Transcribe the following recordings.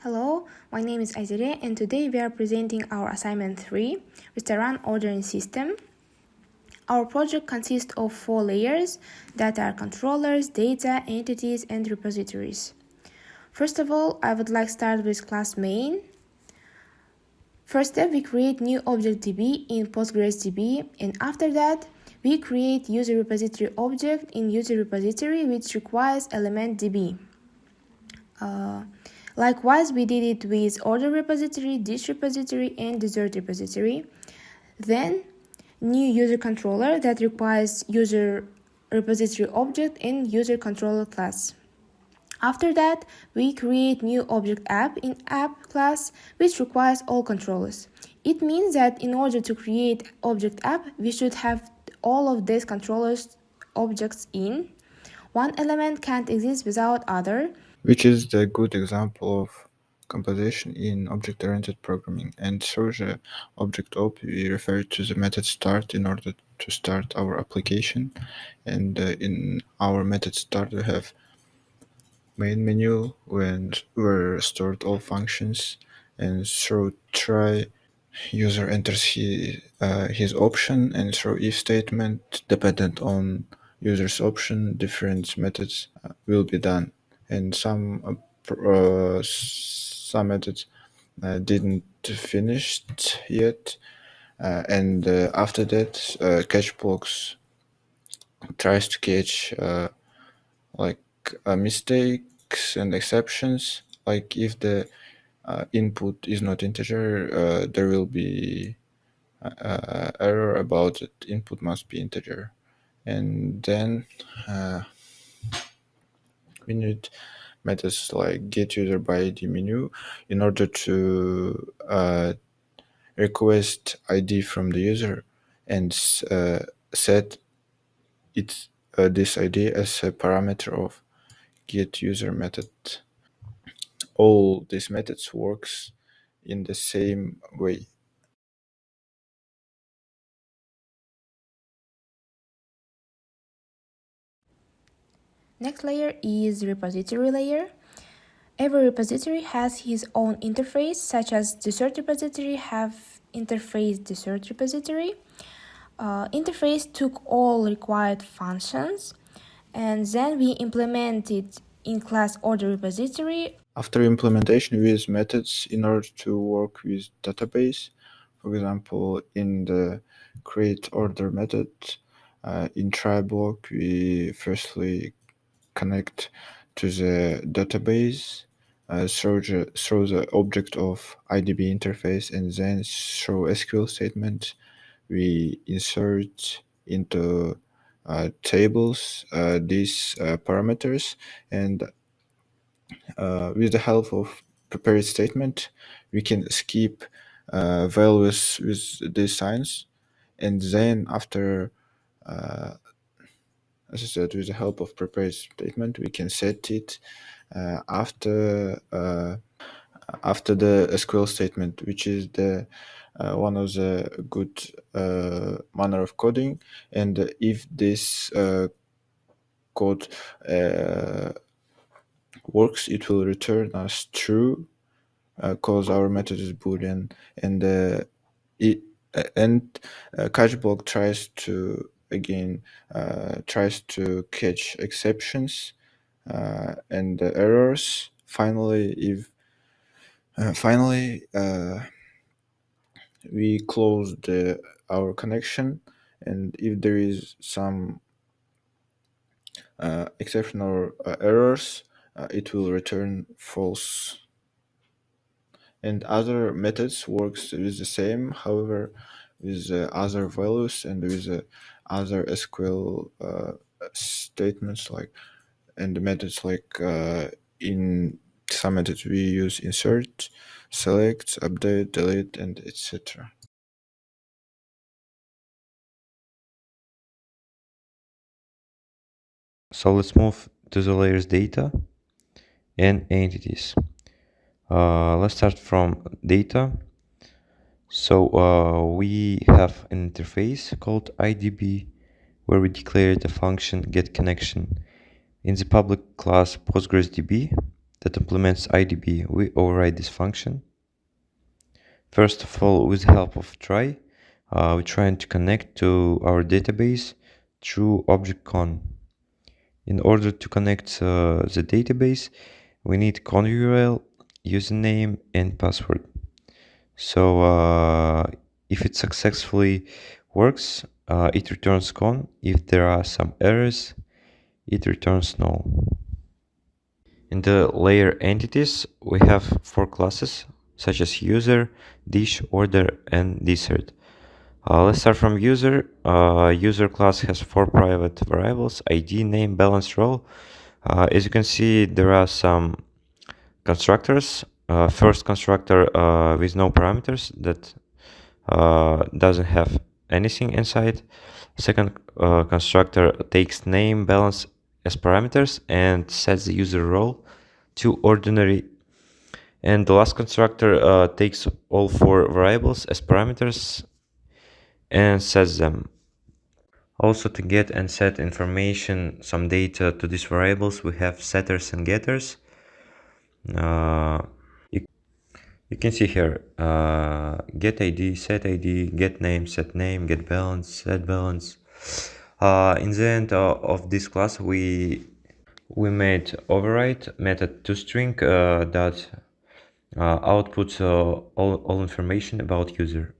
Hello, my name is Aizere and today we are presenting our assignment 3, Restaurant Ordering System. Our project consists of 4 layers that are controllers, data, entities, and repositories. First of all, I would like to start with class main. First step, we create new object DB in PostgreSDB, and after that, we create user repository object in user repository which requires element DB. Likewise, we did it with order repository, dish repository, and dessert repository. Then, new user controller that requires user repository object and user controller class. After that, we create new object app in app class, which requires all controllers. It means that in order to create object app, we should have all of these controllers objects in. One element can't exist without other, which is the good example of composition in object-oriented programming. And through the object op, we refer to the method start in order to start our application. And in our method start, we have main menu where stored all functions, and through try user enters his option, and through if statement dependent on user's option different methods will be done, and some methods didn't finish yet, and after that catch blocks tries to catch like mistakes and exceptions. Like if the input is not integer, there will be error about it. Input must be integer, and then we need methods like get user by ID menu in order to request ID from the user and set this ID as a parameter of get user method. All these methods works in the same way. Next layer is repository layer. Every repository has his own interface, such as dessert repository have interface dessert repository. Interface took all required functions, and then we implement it in class order repository. After implementation, we use methods in order to work with database. For example, in the create order method, in try block, we firstly connect to the database through the object of IDB interface, and then through SQL statement, we insert into tables these parameters, and with the help of prepared statement, we can skip values with these signs, and then after, as I said, with the help of prepared statement, we can set it after the SQL statement, which is the one of the good manner of coding. And if this code works, it will return us true because our method is boolean, and catch block tries to catch exceptions and errors. Finally, we close our connection, and if there is some exception or errors, it will return false. And other methods works with the same, however, with other values and with other SQL statements, like, and the methods like in some methods we use insert, select, update, delete, and etc. So let's move to the layers data and entities. Let's start from data. So we have an interface called IDB where we declare the function getConnection in the public class PostgreSDB. that implements IDB, we override this function. First of all, with the help of try, we're trying to connect to our database through object con. In order to connect the database, we need con URL, username, and password. So if it successfully works, it returns con. If there are some errors, it returns null. In the layer entities, we have 4 classes, such as user, dish, order, and dessert. Let's start from user. User class has 4 private variables: ID, name, balance, role. As you can see, there are some constructors. First constructor with no parameters that doesn't have anything inside. Second constructor takes name, balance as parameters and sets the user role to ordinary. And the last constructor takes all 4 variables as parameters and sets them. Also, to get and set information, some data to these variables, we have setters and getters. You can see here get ID, set ID, get name, set name, get balance, set balance. In the end of this class, we made override method toString that outputs all information about user.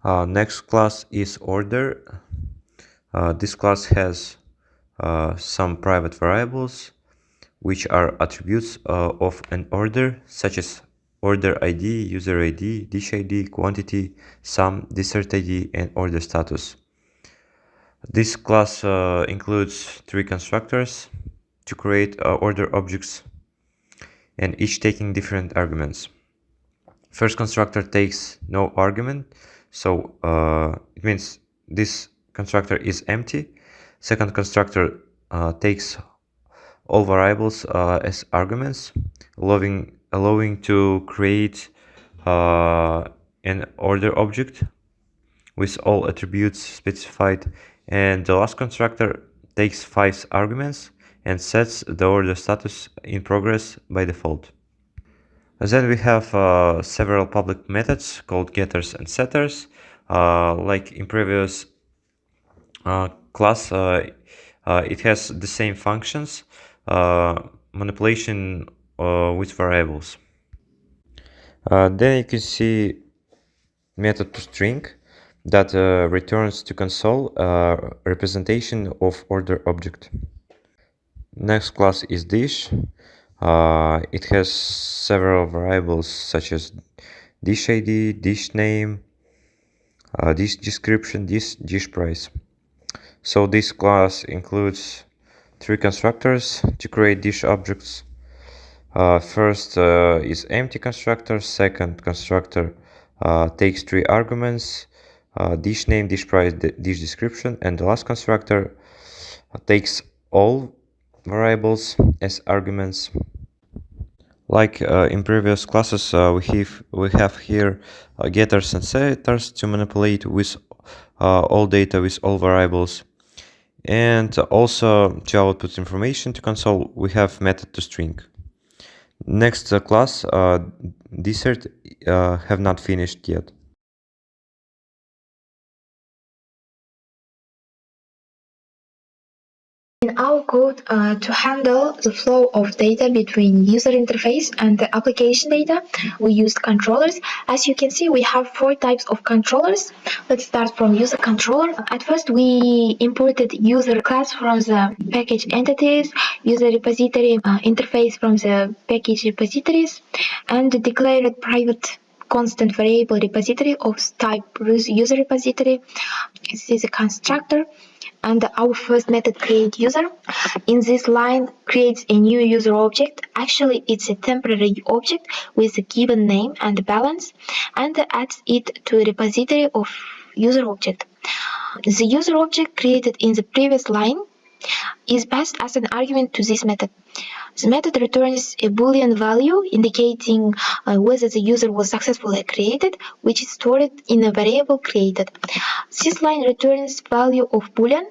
Next class is order. This class has some private variables which are attributes of an order, such as order ID, user ID, dish ID, quantity, sum, dessert ID, and order status. This class includes 3 constructors to create order objects, and each taking different arguments. First constructor takes no argument, so it means this constructor is empty. Second constructor takes all variables as arguments, allowing to create an order object with all attributes specified. And the last constructor takes 5 arguments and sets the order status in progress by default. Then we have several public methods called getters and setters. Like in previous class, it has the same functions, manipulation with variables. Then you can see method toString that returns to console representation of order object. Next class is dish. It has several variables such as dish ID, dish name, dish description, dish price. So this class includes 3 constructors to create dish objects. First is empty constructor. Second constructor takes 3 arguments: dish name, dish price, dish description, and the last constructor takes all variables as arguments. Like in previous classes, we have here getters and setters to manipulate with all data with all variables, and also to output information to console we have method toString. Next class, dessert, have not finished yet. In our code, to handle the flow of data between user interface and the application data, we used controllers. As you can see, we have 4 types of controllers. Let's start from user controller. At first, we imported user class from the package entities, user repository interface from the package repositories, and declared private constant variable repository of type user repository. This is a constructor. And our first method create user. In this line creates a new user object. Actually, it's a temporary object with a given name and balance, and adds it to a repository of user object. The user object created in the previous line is passed as an argument to this method. The method returns a Boolean value indicating whether the user was successfully created, which is stored in a variable created. This line returns value of Boolean.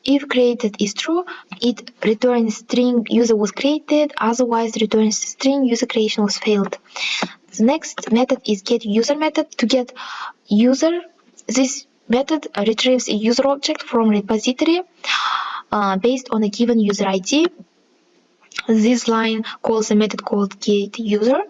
If created is true, it returns string user was created, otherwise returns string user creation was failed. The next method is get user method. To get user, this method retrieves a user object from repository based on a given user ID. This line calls a method called getUser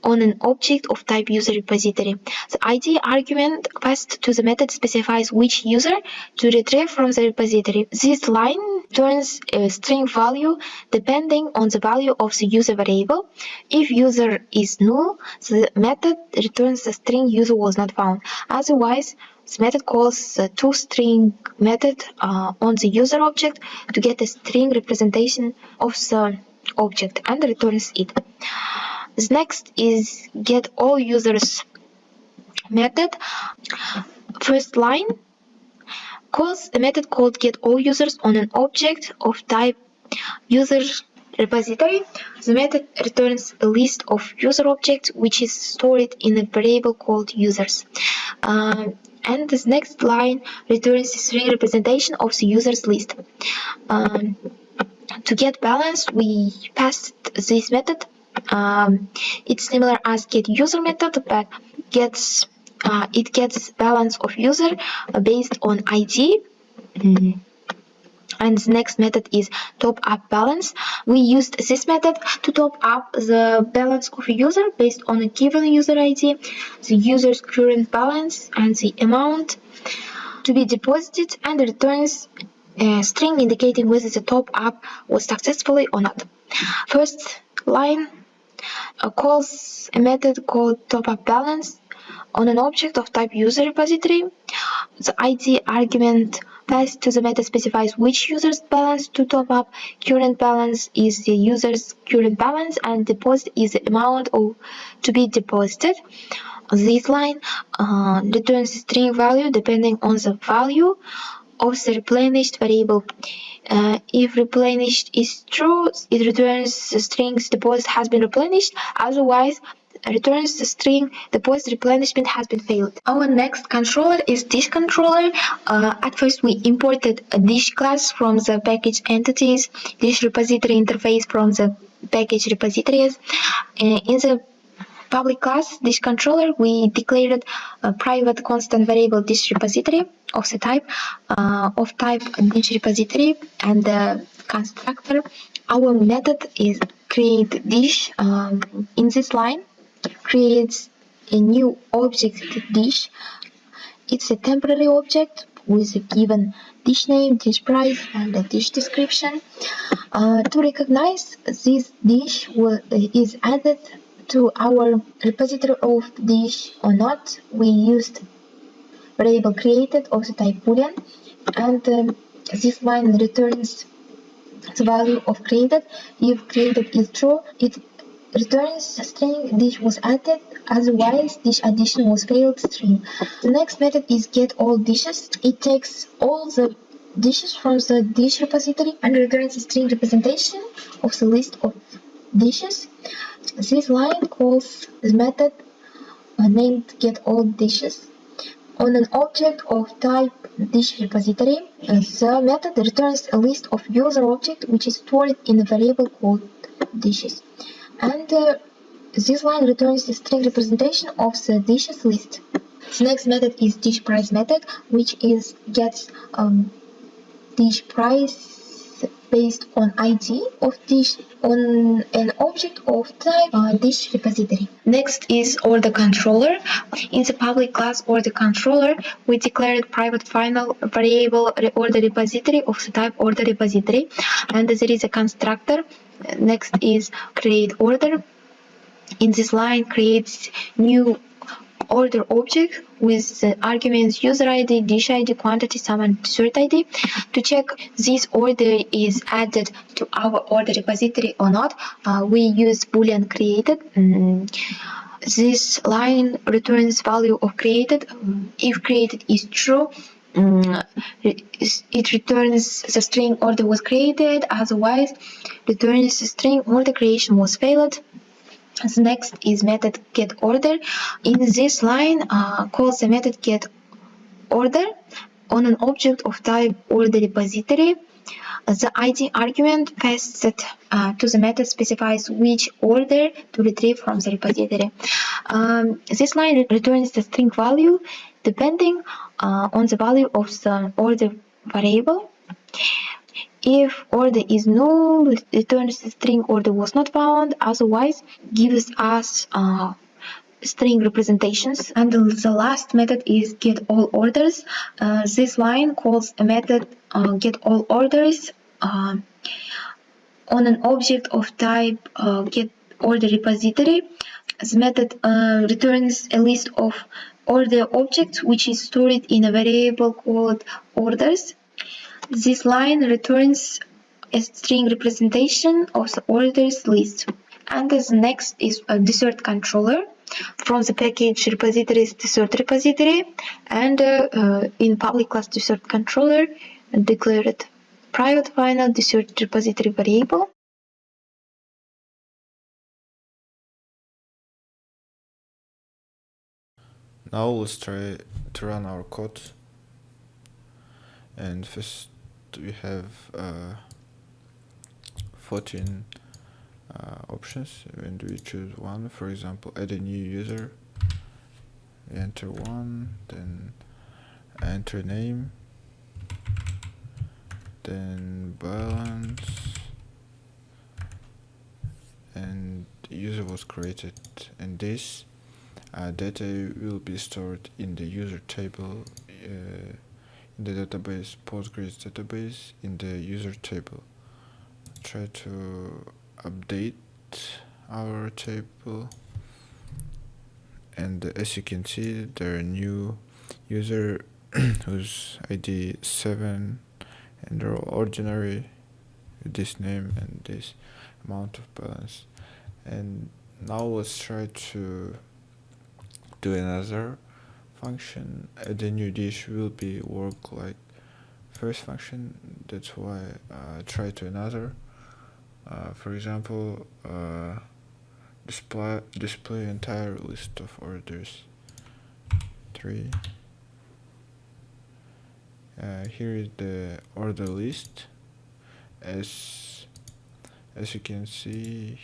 on an object of type user repository. The ID argument passed to the method specifies which user to retrieve from the repository. This line returns a string value depending on the value of the user variable. If user is null, the method returns the string user was not found. Otherwise, the method calls the toString method on the user object to get a string representation of the object and returns it. The next is get all users method. First line calls a method called get all users on an object of type user repository. The method returns a list of user objects which is stored in a variable called users. And this next line returns a string representation of the users list. To get balance, we passed this method. It's similar as get user method, but it gets balance of user based on ID. And the next method is top up balance. We used this method to top up the balance of a user based on a given user ID, the user's current balance, and the amount to be deposited, and returns a string indicating whether the top up was successfully or not. First line calls a method called top up balance on an object of type user repository. The ID argument passed to the method specifies which user's balance to top up. Current balance is the user's current balance, and deposit is the amount to be deposited. This line returns string value depending on the value of the replenished variable. If replenished is true, it returns the strings deposit has been replenished. Otherwise, returns the string deposit replenishment has been failed. Our next controller is dish controller. At first, we imported a dish class from the package entities, dish repository interface from the package repositories. In the public class dish controller, we declared a private constant variable dish repository of the type dish repository and the constructor. Our method is create dish. In this line, creates a new object dish. It's a temporary object with a given dish name, dish price, and a dish description. To recognize this dish is added to our repository of dish or not, we used variable created of the type boolean, and this line returns the value of created. If created is true, it returns the string dish was added, otherwise dish addition was failed string. The next method is get all dishes. It takes all the dishes from the dish repository and returns a string representation of the list of dishes. This line calls the method named get all dishes on an object of type dish repository. The method returns a list of user object which is stored in a variable called dishes. And this line returns the string representation of the dishes list. The next method is dish price method, which gets dish price based on ID of dish on an object of type dish repository. Next is order controller. In the public class order controller, we declared private final variable order repository of the type order repository, and there is a constructor. Next is create order. In this line, creates new order object with the arguments user ID, dish ID, quantity, sum, and dessert ID. To check this order is added to our order repository or not, we use boolean created. This line returns value of created. If created is true, it returns the string order was created, otherwise returns the string order creation was failed. The next is method get order. In this line, calls the method get order On an object of type order repository, the ID argument passed to the method specifies which order to retrieve from the repository. This line returns the string value depending on the value of the order variable. If order is null, returns the string order was not found, otherwise gives us string representations. And the last method is get all orders. This line calls a method get all orders on an object of type get order repository. The method returns a list of order objects which is stored in a variable called orders. This line returns a string representation of the orders list. And the next is a desert controller from the package repositories desert repository, and in public class desert controller declared private final desert repository variable. Now let's try to run our code. And first we have 14 options, and we choose one. For example, add a new user, enter one, then enter name, then balance, and user was created, and this data will be stored in the user table in the database, Postgres database, in the user table. Try to update our table, and as you can see, there are new user whose ID 7, and they're all ordinary with this name and this amount of balance. And now let's try to do another function. Add a new dish will be work like first function, that's why try to another. For example, display entire list of orders 3. Here is the order list. As you can see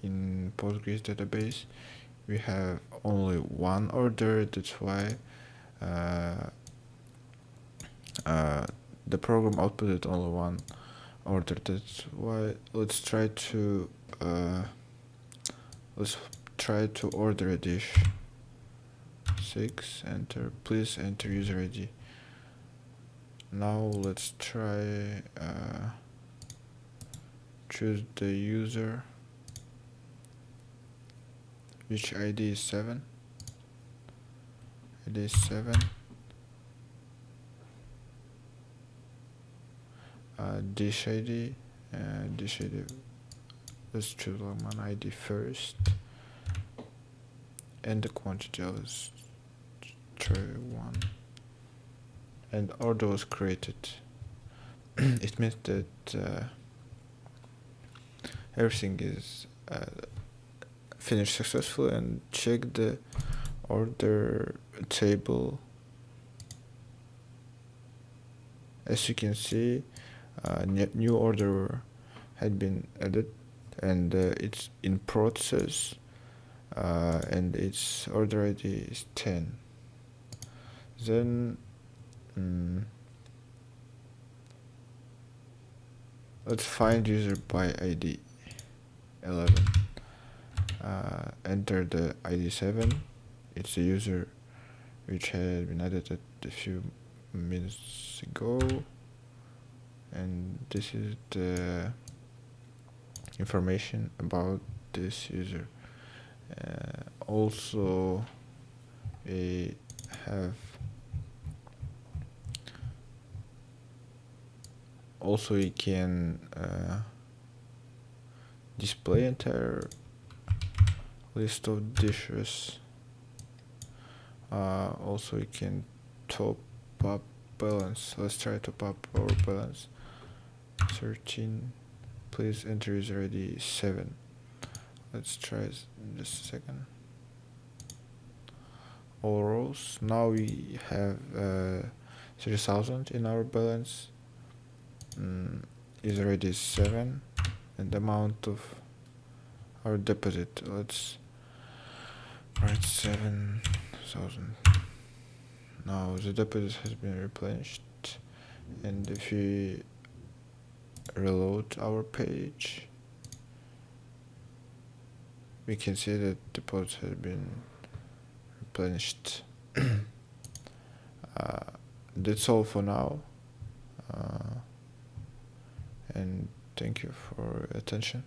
in Postgres database, we have only one order. That's why the program outputted only one order. That's why let's try to order a dish. 6, enter. Please enter user ID. Now let's try choose the user which ID is 7. It is 7. Dish ID, let's choose one ID first, and the quantity, let's try 1, and order was created. It means that everything is finished successfully, and check the order table. As you can see, new order had been added, and it's in process, and its order ID is 10. Then let's find user by ID 11. Enter the ID 7. It's a user which had been added a few minutes ago, and this is the information about this user. Also, we have we can display entire list of dishes. Also we can top up balance. Let's try to top up our balance. 13. Please enter user ID 7. Let's try in just a second. All rows. Now we have 3000 in our balance. Is already 7, and the amount of our deposit, let's write 7,000. Now the deposit has been replenished, and if we reload our page, we can see that deposit has been replenished. That's all for now, and thank you for your attention.